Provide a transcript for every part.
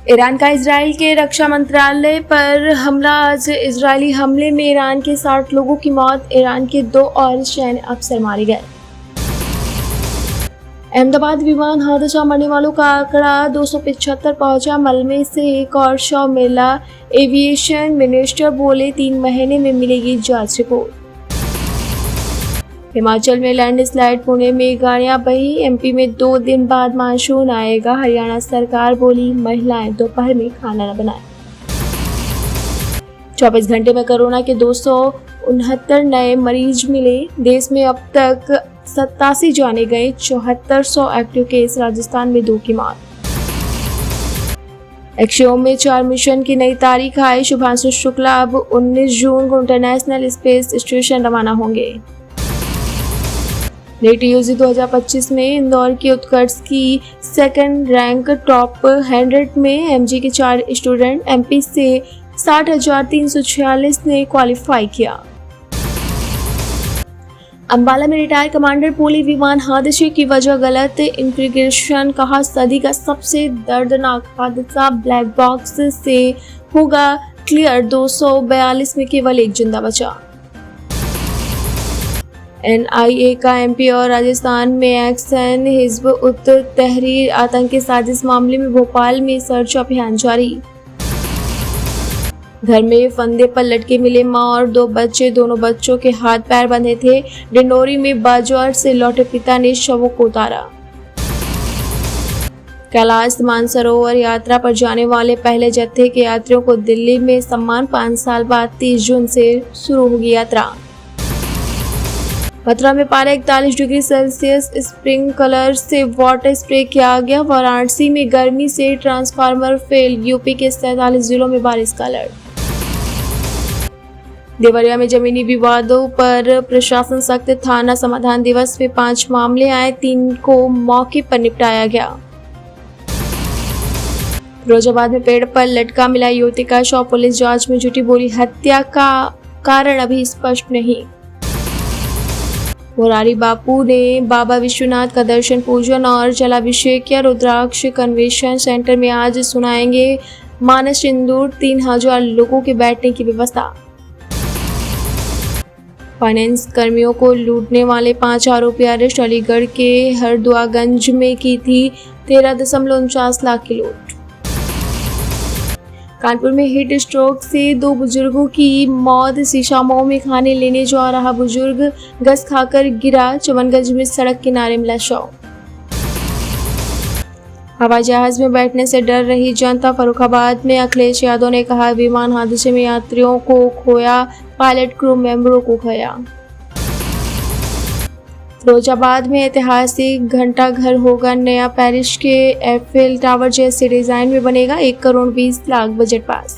Iran का Israel के रक्षा मंत्रालय पर हमला। आज इजरायली हमले में ईरान के 60 लोगों की मौत, ईरान के 2 और सैन्य अफसर मारे गए। अहमदाबाद विमान हादसा, मरने वालों का आंकड़ा 275 पहुंचा, मलबे से एक और शव मिला। एविएशन मिनिस्टर बोले 3 महीने में मिलेगी जांच रिपोर्ट। हिमाचल में लैंडस्लाइड, पुणे में गाड़ियां बही, एमपी में 2 दिन बाद मानसून आएगा। हरियाणा सरकार बोली महिलाएं दोपहर में खाना न बनाएं। 24 घंटे में कोरोना के 269 नए मरीज मिले। देश में अब तक 87 जाने गए, 7400 एक्टिव केस। राजस्थान में 2 की मौत। एक्सियोम में 4 मिशन की नई तारीख आई। शुभांशु शुक्ला अब 19 जून को इंटरनेशनल स्पेस स्टेशन रवाना होंगे। नीट यूजी 2025 में इंदौर की उत्कर्ष की सेकंड रैंक, टॉप 100 में एमजी के 4 स्टूडेंट, एमपी से 60,346 ने क्वालिफाई किया। अंबाला में रिटायर्ड कमांडर बोली विमान हादसे की वजह गलत इंटीग्रेशन, कहा सदी का सबसे दर्दनाक हादसा ब्लैक बॉक्स से होगा क्लियर। 242 में केवल 1 जिंदा बचा। एनआईए का एमपी और राजस्थान में एक्शन, हिजब उत तहरीर आतंकी साजिश मामले में भोपाल में सर्च अभियान जारी। घर में फंदे पर लटके मिले मां और 2 बच्चे, दोनों बच्चों के हाथ पैर बंधे थे। डिंडोरी में बाजौर से लौटे पिता ने शवों को उतारा। कैलाश मानसरोवर यात्रा पर जाने वाले पहले जत्थे के यात्रियों को दिल्ली में सम्मान, 5 साल बाद 30 जून से शुरू होगी यात्रा। मथुरा में पारा 41 डिग्री सेल्सियस, स्प्रिंकलर से वाटर स्प्रे किया गया। वाराणसी में गर्मी से ट्रांसफार्मर फेल, यूपी के 47 जिलों में बारिश का अलर्ट। देवरिया में जमीनी विवादों पर प्रशासन सख्त, थाना समाधान दिवस में 5 मामले आए, 3 को मौके पर निपटाया गया। फिरोजाबाद में पेड़ पर लटका मिला युवती का शव, पुलिस जांच में जुटी, बोली हत्या का कारण अभी स्पष्ट नहीं। मुरारी बापू ने बाबा विश्वनाथ का दर्शन, पूजन और जलाभिषेक किया। रुद्राक्ष कन्वेंशन सेंटर में आज सुनाएंगे मानस सिंदूर, 3000 लोगों के बैठने की व्यवस्था। फाइनेंस कर्मियों को लूटने वाले 5 आरोपी अरेस्ट, अलीगढ़ के हरदुआगंज में की थी 13.49 लाख की लूट। कानपुर में हीट स्ट्रोक से 2 बुजुर्गों की मौत, शीशामऊ में खाने लेने जा रहा बुजुर्ग गस खाकर गिरा, चमनगंज में सड़क किनारे मिला शव। हवाई जहाज में बैठने से डर रही जनता, फर्रुखाबाद में अखिलेश यादव ने कहा विमान हादसे में यात्रियों को खोया, पायलट क्रू मेंबरों को खोया। फिरोजाबाद में ऐतिहासिक घंटा घर होगा नया, पेरिस के एफिल टावर जैसे डिजाइन में बनेगा, 1 crore 20 lakh budget pass.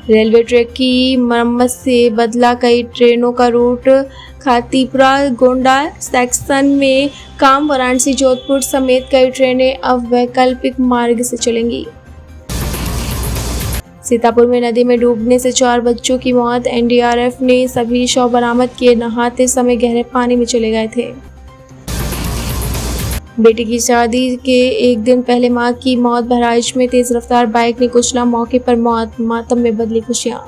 Railway track की मरम्मत से बदला कई ट्रेनों का रूट, खातीपुरा गोंडा सेक्शन में काम, वाराणसी जोधपुर समेत कई ट्रेनें अब वैकल्पिक मार्ग से चलेंगी। सीतापुर में नदी में डूबने से 4 बच्चों की मौत, एनडीआरएफ ने सभी शव बरामद किए, नहाते समय गहरे पानी में चले गए थे। बेटी की शादी के 1 दिन पहले मां की मौत, बहराइच में तेज रफ्तार बाइक ने कुचला, मौके पर मौत, मातम में बदली खुशियां।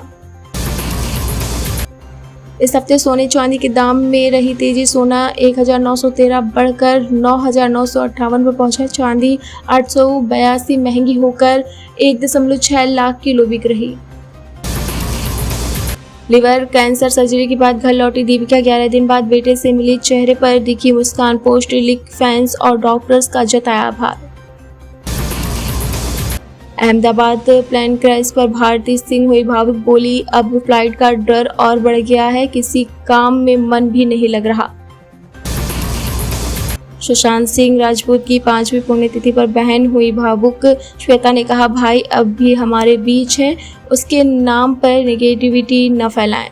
इस हफ्ते सोने चांदी के दाम में रही तेजी, सोना 1913 बढ़कर 9958 पर पहुंचा, चांदी 882 महंगी होकर 1.6 लाख किलो बिक रही। लिवर कैंसर सर्जरी के बाद घर लौटी दीपिका, 11 दिन बाद बेटे से मिली, चेहरे पर दिखी मुस्कान, पोस्ट लिख फैंस और डॉक्टर्स का जताया आभार। अहमदाबाद प्लेन क्रैश पर भारती सिंह हुई भावुक, बोली अब फ्लाइट का डर और बढ़ गया है, किसी काम में मन भी नहीं लग रहा। सुशांत सिंह राजपूत की 5वीं पुण्यतिथि पर बहन हुई भावुक, श्वेता ने कहा भाई अब भी हमारे बीच है, उसके नाम पर नेगेटिविटी न फैलाएं।